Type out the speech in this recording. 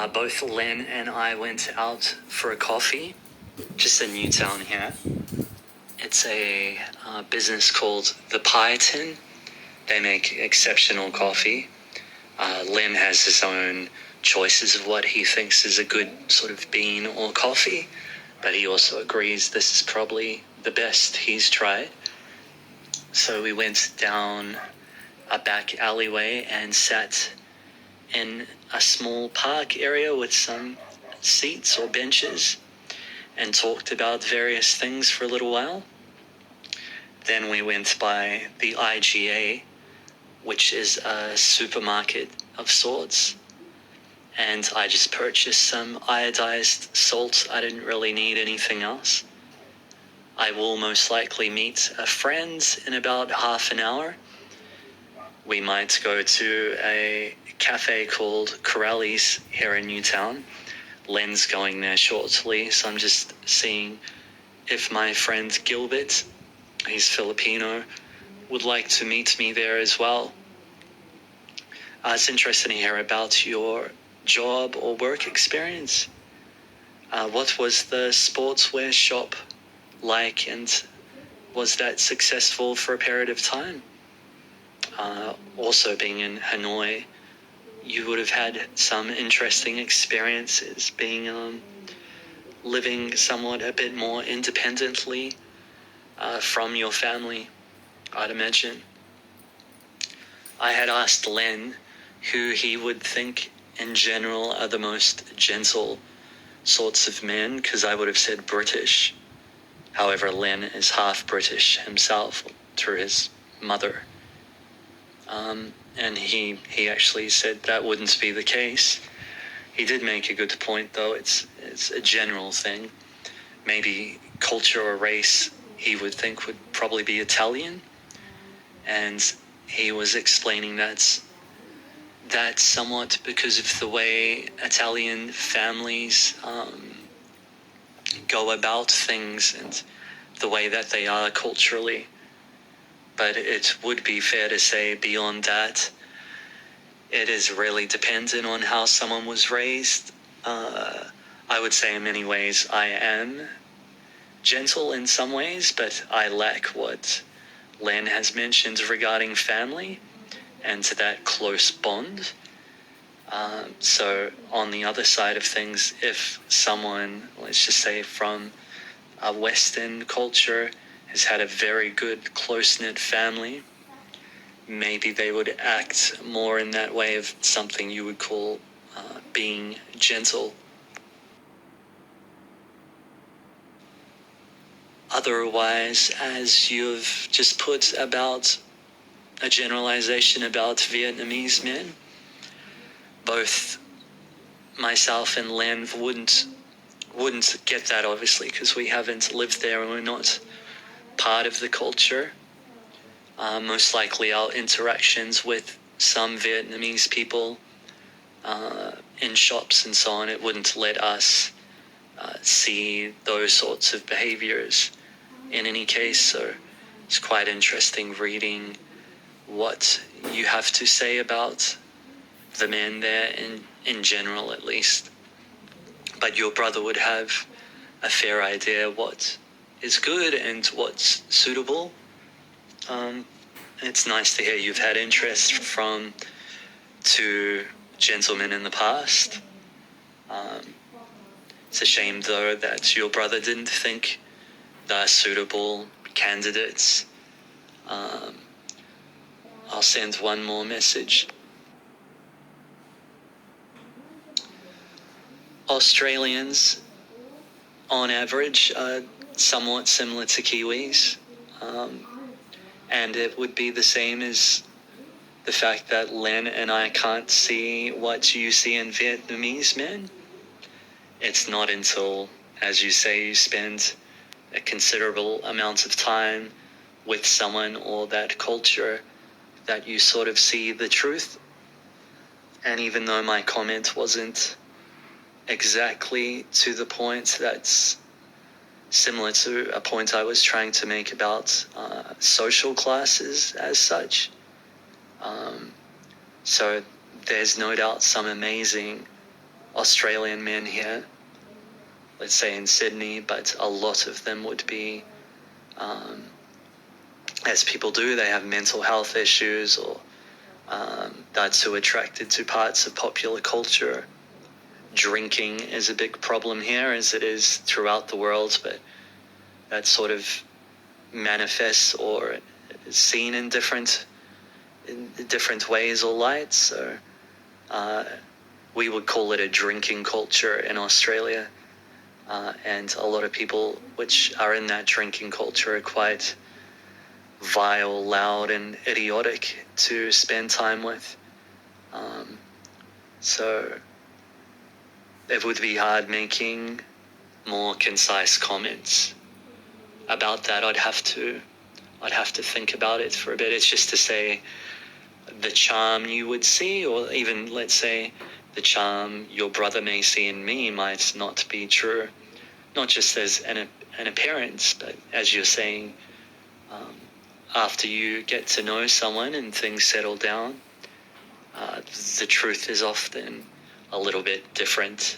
both Len and I went out for a coffee, just in Newtown here. It's a business called The Pie Tin. They make exceptional coffee. Len has his own choices of what he thinks is a good sort of bean or coffee, but he also agrees this is probably the best he's tried. So we went down a back alleyway and sat in a small park area with some seats or benches and talked about various things for a little while. Then we went by the IGA, which is a supermarket of sorts, and I just purchased some iodized salt. I didn't really need anything else. I will most likely meet a friend in about half an hour. We might go to a cafe called Corelli's here in Newtown. Len's going there shortly, so I'm just seeing if my friend Gilbert, he's Filipino, would like to meet me there as well. It's interesting to hear about your job or work experience. What was the sportswear shop like, and was that successful for a period of time? Also being in Hanoi, you would have had some interesting experiences being living somewhat a bit more independently from your family, I'd imagine. I had asked Len who he would think in general are the most gentle sorts of men, because I would have said British. However, Len is half British himself through his mother. And he actually said that wouldn't be the case. He did make a good point, though. It's a general thing. Maybe culture or race he would think would probably be Italian. And he was explaining that's somewhat because of the way Italian families go about things and the way that they are culturally. But it would be fair to say beyond that, it is really dependent on how someone was raised. I would say in many ways I am gentle in some ways, but I lack what Len has mentioned regarding family and to that close bond. So on the other side of things, if someone, let's just say from a Western culture, has had a very good close-knit family, maybe they would act more in that way of something you would call being gentle. Otherwise, as you've just put about a generalization about Vietnamese men, both myself and Len wouldn't get that, obviously, because we haven't lived there and we're not part of the culture. Most likely our interactions with some Vietnamese people in shops and so on, it wouldn't let us see those sorts of behaviors in any case. So it's quite interesting reading what you have to say about the men there in general, at least. But your brother would have a fair idea what is good and what's suitable. It's nice to hear you've had interest from two gentlemen in the past. It's a shame, though, that your brother didn't think they're suitable candidates. I'll send one more message. Australians, on average, are somewhat similar to Kiwis. And it would be the same as the fact that Len and I can't see what you see in Vietnamese men. It's not until, as you say, you spend a considerable amount of time with someone or that culture that you sort of see the truth. And even though my comment wasn't exactly to the point, that's similar to a point I was trying to make about social classes as such. So there's no doubt some amazing Australian men here, let's say in Sydney, but a lot of them would be, as people do, they have mental health issues, or that's who are attracted to parts of popular culture. Drinking is a big problem here, as it is throughout the world, but that sort of manifests or is seen in different ways or lights. So we would call it a drinking culture in Australia, and a lot of people which are in that drinking culture are quite vile, loud, and idiotic to spend time with. So it would be hard making more concise comments about that. I'd have to think about it for a bit. It's just to say the charm you would see, or even, let's say, the charm your brother may see in me might not be true. Not just as an appearance, but as you're saying, after you get to know someone and things settle down, the truth is often a little bit different